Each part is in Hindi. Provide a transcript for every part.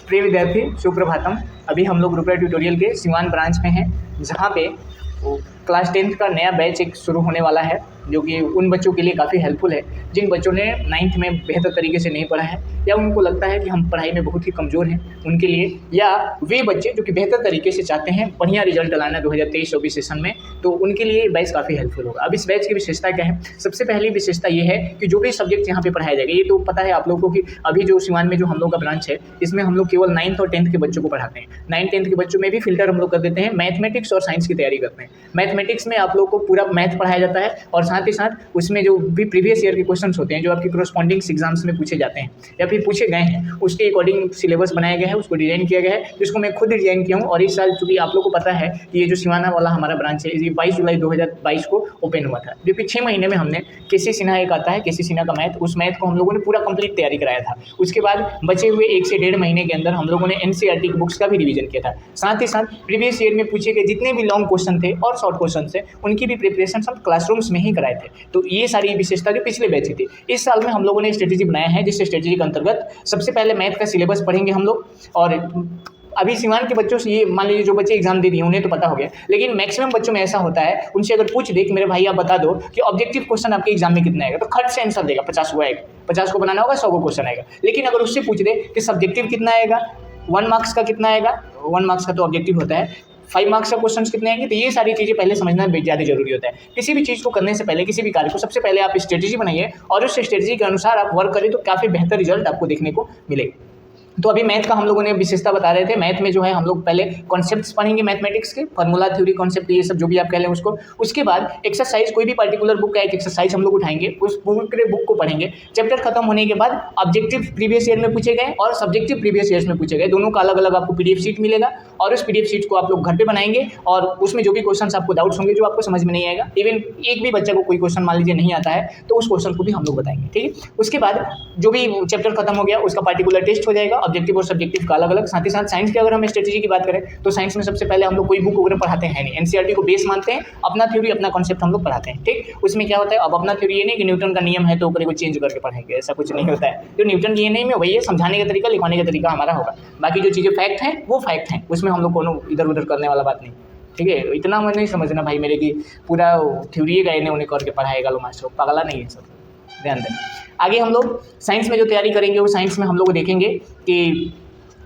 प्रिय विद्यार्थी, सुप्रभातम। अभी हम लोग रुपया ट्यूटोरियल के सिवान ब्रांच में हैं, जहाँ पे क्लास 10th का नया बैच एक शुरू होने वाला है, जो कि उन बच्चों के लिए काफ़ी हेल्पफुल है जिन बच्चों ने 9th में बेहतर तरीके से नहीं पढ़ा है, या उनको लगता है कि हम पढ़ाई में बहुत ही कमज़ोर हैं उनके लिए, या वे बच्चे जो कि बेहतर तरीके से चाहते हैं बढ़िया रिजल्ट लाना 2023-24 सेशन में, तो उनके लिए ये बैच काफ़ी हेल्पफुल होगा। अब इस बैच की विशेषता क्या है? सबसे पहली विशेषता ये है कि जो भी सब्जेक्ट यहाँ पे पढ़ाया जाएगा, ये तो पता है आप लोगों को कि अभी जो सिवान में जो हम लोग का ब्रांच है, इसमें हम लोग केवल 9th और 10th के बच्चों को पढ़ाते हैं। 9th 10th के बच्चों में भी फिल्टर हम लोग कर देते हैं, मैथमेटिक्स और साइंस की तैयारी करते हैं। मैथमेटिक्स में आप लोग को पूरा मैथ पढ़ाया जाता है, और साथ ही साथ उसमें जो भी प्रीवियस ईयर के क्वेश्चंस होते हैं, जो आपके करस्पॉन्डिंग एग्जाम्स में पूछे जाते हैं या फिर पूछे गए हैं, उसके अकॉर्डिंग सिलेबस बनाया गया है, उसको डिजाइन किया गया है, जिसको मैं खुद डिजाइन किया हूँ। और इस साल चूँकि आप लोग को पता है कि ये जो सिवाना वाला हमारा ब्रांच है, ये 22 जुलाई 2022 को ओपन हुआ था, जो कि 6 महीने में हमने केसी सिन्हा एक आता है, केसी सिन्हा का मैथ, उस मैथ को हम लोगों ने पूरा कंप्लीट तैयारी कराया था। उसके बाद बचे हुए 1 से 1.5 महीने के अंदर हम लोगों ने एनसीईआरटी की बुक्स का भी रिवीजन किया था। साथ ही साथ प्रीवियस ईयर में पूछे गए जितने भी लॉन्ग क्वेश्चन थे और शॉर्ट क्वेश्चन थे, उनकी भी प्रिपरेशन हम क्लासरूम्स में ही कराए थे। तो ये सारी विशेषता जो पिछले बैच थी, इस साल में हम लोगों ने स्ट्रेटेजी बनाया है, जिस स्ट्रेटेजी के अंतर्गत सबसे पहले मैथ का सिलेबस पढ़ेंगे हम लोग। और अभी सिवान के बच्चों से ये मान लीजिए जो बच्चे एग्जाम दे दिए उन्हें तो पता हो गया, लेकिन मैक्सिमम बच्चों में ऐसा होता है, उनसे अगर पूछ दे कि मेरे भाई आप बता दो कि ऑब्जेक्टिव क्वेश्चन आपके एग्जाम में कितना आएगा, तो खट से आंसर देगा 50 को आएगा, 50 को बनाना होगा, 100 को क्वेश्चन आएगा। लेकिन अगर उससे पूछ दे कि सब्जेक्टिव कितना आएगा, 1 मार्क्स का कितना आएगा, 1 मार्क्स का तो ऑब्जेक्टिव होता है, 5 मार्क्स का क्वेश्चन कितने आएंगे, तो ये सारी चीज़ें पहले समझना ज़्यादा जरूरी होता है। किसी भी चीज़ को करने से पहले, किसी भी कार्य को सबसे पहले आप स्ट्रेटेजी बनाइए और उस स्ट्रेटेजी के अनुसार आप वर्क करें, तो काफ़ी बेहतर रिजल्ट आपको देखने को मिलेगा। तो अभी मैथ का हम लोगों ने विशेषता बता रहे थे। मैथ में जो है हम लोग पहले कॉन्सेप्ट्स पढ़ेंगे मैथमेटिक्स के, फार्मूला थ्योरी कॉन्सेप्ट, ये सब जो भी आप कह लें उसको। उसके बाद एक्सरसाइज, कोई भी पर्टिकुलर बुक का एक एक्सरसाइज हम लोग उठाएंगे, उस पूरे बुक को पढ़ेंगे। चैप्टर खत्म होने के बाद ऑब्जेक्टिव प्रीवियस ईयर में पूछे गए और सब्जेक्टिव प्रीवियस ईयर में पूछे गए, दोनों का अलग अलग आपको PDF शीट मिलेगा, और उस PDF शीट को आप लोग घर पे बनाएंगे, और उसमें जो भी क्वेश्चन आपको डाउट्स होंगे, जो आपको समझ में नहीं आएगा, इवन एक भी बच्चा को कोई क्वेश्चन मान लीजिए नहीं आता है, तो उस क्वेश्चन को भी हम लोग बताएंगे, ठीक है। उसके बाद जो भी चैप्टर खत्म हो गया, उसका पार्टिकुलर टेस्ट हो जाएगा, ऑब्जेक्टिव और सब्जेक्टिव का अलग अलग। साथ ही साथ साइंस की अगर हम स्ट्रेटेजी की बात करें, तो साइंस में सबसे पहले हम लोग कोई बुक वगैरह पढ़ाते हैं नहीं, एनसीईआरटी को बेस मानते हैं, अपना थ्योरी अपना कॉन्सेप्ट हम लोग पढ़ाते हैं, ठीक। उसमें क्या होता है, अब अपना थ्योरी ये नहीं कि न्यूटन का नियम है तो ऊपर को चेंज करके पढ़ेंगे, ऐसा कुछ नहीं होता है। जो न्यूटन की ये नहीं में वही है, समझाने का तरीका, लिखवाने का तरीका हमारा होगा। बाकी जो चीज़ें फैक्ट हैं वो फैक्ट हैं, उसमें हम लोग कोनो इधर उधर करने वाला बात नहीं, ठीक है। इतना मैं नहीं समझना भाई मेरे की पूरा थ्योरी का इन्हें उन्हें करके पढ़ाएगा लो मास्टर, पगला नहीं है सब, ध्यान दें। आगे हम लोग साइंस में जो तैयारी करेंगे, वो साइंस में हम लोग देखेंगे कि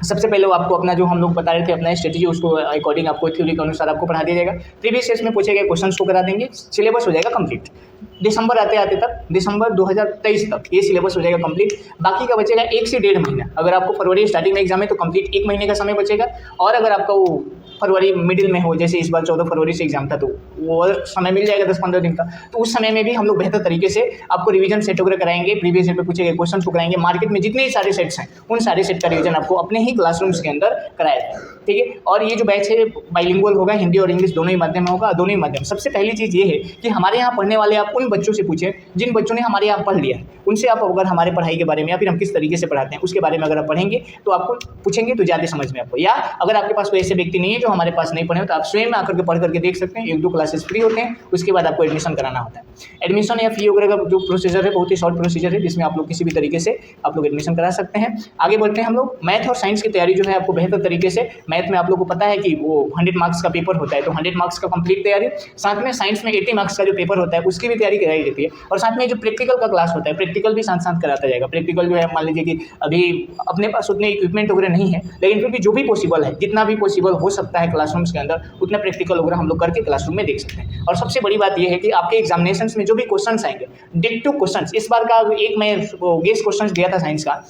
सबसे पहले वो आपको अपना जो हम लोग बता रहे थे अपना स्ट्रेटेजी, उसको अकॉर्डिंग आपको थ्योरी के अनुसार आपको पढ़ा दिया जाएगा। प्रीवियस ईयर में पूछे गए क्वेश्चंस को करा देंगे, सिलेबस हो जाएगा कंप्लीट। दिसंबर आते आते तक, दिसंबर 2023 तक ये सिलेबस हो जाएगा कंप्लीट। बाकी का बचेगा 1 से 1.5 महीना। अगर आपको फरवरी स्टार्टिंग में एग्जाम है तो कंप्लीट 1 महीने का समय बचेगा, और अगर आपका वो फरवरी मिडिल में हो, जैसे इस बार 14 फरवरी से एग्जाम था, तो वो समय मिल जाएगा 10-15 दिन का। तो उस समय में भी हम लोग बेहतर तरीके से आपको रिवीजन सेट वगैरह कराएंगे, प्रीवियस ईयर में पूछे गए क्वेश्चन को कराएंगे, मार्केट में जितने सारे सेट्स हैं उन सारे सेट का रिवीजन आपको अपने ही क्लासरूम्स के अंदर कराया जाए, ठीक है। और ये जो बैच है बाइलिंगुअल होगा, हिंदी और इंग्लिश दोनों ही माध्यम में होगा, दोनों ही माध्यम। सबसे पहली चीज़ ये है कि हमारे यहाँ पढ़ने वाले आप उन बच्चों से पूछें जिन बच्चों ने हमारे यहाँ पढ़ लिया है, उनसे आप अगर हमारे पढ़ाई के बारे में या फिर हम किस तरीके से पढ़ाते हैं उसके बारे में अगर आप पढ़ेंगे, तो आपको पूछेंगे तो ज़्यादा समझ में आपको। या अगर आपके पास कोई ऐसे व्यक्ति नहीं है जो हमारे पास नहीं पढ़े हो, तो आप स्वयं आकर के पढ़ करके देख सकते हैं। 1-2 क्लासेस फ्री होते हैं, उसके बाद आपको एडमिशन कराना होता है। एडमिशन या फी वगैरह का जो प्रोसीजर है बहुत ही शॉर्ट प्रोसीजर है, जिसमें आप लोग किसी भी तरीके से आप लोग एडमिशन करा सकते हैं। आगे बढ़ते हैं हम लोग। मैथ और साइंस की तैयारी जो है आपको बेहतर तरीके से, मैथ में आप लोग को पता है कि वो 100 मार्क्स का पेपर होता है, तो 100 मार्क्स का कंप्लीट तैयारी। साथ में साइंस में 80 मार्क्स का जो पेपर होता है उसकी भी तैयारी कराई जाती है, और साथ में जो प्रैक्टिकल का क्लास होता है, प्रैक्टिकल भी साथ साथ कराता जाएगा। प्रैक्टिकल जो है मान लीजिए कि अभी अपने पास उतने इक्विपमेंट वगैरह नहीं है, लेकिन फिर भी जो भी पॉसिबल है, जितना भी पॉसिबल हो सकता है क्लासरूम्स के अंदर, उतना प्रैक्टिकल वगैरह हम लोग करके क्लासरूम में देख सकते हैं। और सबसे बड़ी बात यह है कि आपके एग्जामिनेशंस में जो भी क्वेश्चंस आएंगे, डिक्टो क्वेश्चंस, इस बार का एक मैं गेस क्वेश्चंस दिया था साइंस का,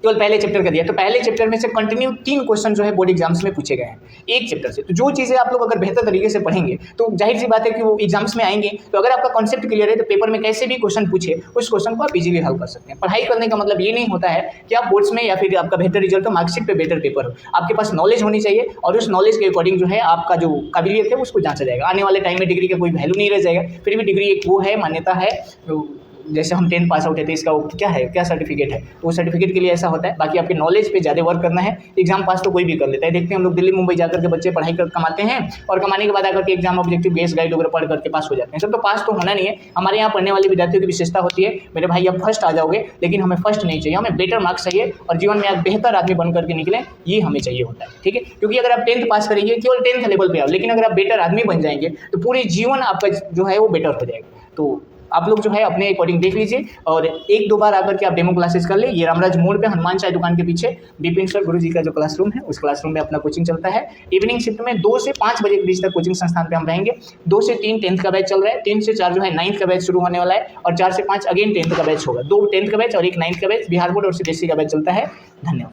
केवल पहले चैप्टर का दिया, तो पहले चैप्टर में से कंटिन्यू 3 क्वेश्चन जो है बोर्ड एग्जाम्स में पूछे गए हैं एक चैप्टर से। तो जो चीज़ें आप लोग अगर बेहतर तरीके से पढ़ेंगे, तो जाहिर सी बात है कि वो एग्जाम्स में आएंगे। तो अगर आपका कॉन्सेप्ट क्लियर है, तो पेपर में कैसे भी क्वेश्चन पूछे, उस क्वेश्चन को आप इजीली हल कर सकते हैं। पढ़ाई करने का मतलब ये नहीं होता है कि आप बोर्ड्स में या फिर आपका बेहतर रिजल्ट हो, मार्कशीट पे बेटर पेपर हो। आपके पास नॉलेज होनी चाहिए, और उस नॉलेज के अकॉर्डिंग जो है आपका जो काबिलियत है उसको जांचा जाएगा। आने वाले टाइम में डिग्री का कोई वैल्यू नहीं रह जाएगा, फिर भी डिग्री एक वो है, मान्यता है, जैसे हम 10th पास आउट है तो इसका वो क्या है, क्या सर्टिफिकेट है, तो वो सर्टिफिकेट के लिए ऐसा होता है। बाकी आपके नॉलेज पे ज़्यादा वर्क करना है। एग्जाम पास तो कोई भी कर लेता है। देखते हैं हम लोग दिल्ली मुंबई जाकर के बच्चे पढ़ाई कर कमाते हैं और कमाने के बाद आकर के एग्जाम ऑब्जेक्टिव बेस गाइड वगैरह पढ़ करके पास हो जाते हैं। सब तो पास तो होना नहीं है। हमारे यहाँ पढ़ने वाले विद्यार्थियों की विशेषता होती है, मेरे भाई आप फर्स्ट आ जाओगे, लेकिन हमें फर्स्ट नहीं चाहिए, हमें बेटर मार्क्स चाहिए और जीवन में आप बेहतर आदमी बन करके निकलें, ये हमें चाहिए होता है। ठीक है, क्योंकि अगर आप 10th पास करेंगे केवल 10th लेवल पे आओ, लेकिन अगर आप बेटर आदमी बन जाएंगे तो पूरे जीवन आपका जो है वो बेटर हो जाएगा। तो आप लोग जो है अपने अकॉर्डिंग देख लीजिए और 1-2 बार आकर के आप डेमो क्लासेस कर ले। ये रामराज मोड़ पे हनुमान चाय दुकान के पीछे विपिन सर गुरु जी का जो क्लासरूम है, उस क्लासरूम में अपना कोचिंग चलता है। इवनिंग शिफ्ट में 2 से 5 बजे के बीच तक कोचिंग संस्थान पे हम रहेंगे। 2 से 3 10th का बैच चल रहा है, 3 से 4 जो है 9th का बैच शुरू होने वाला है और 4 से 5 अगेन 10th का बैच होगा। 2 10th का बैच और 1 9th का बैच, बिहार बोर्ड और सीबीएसई का बैच चलता है। धन्यवाद।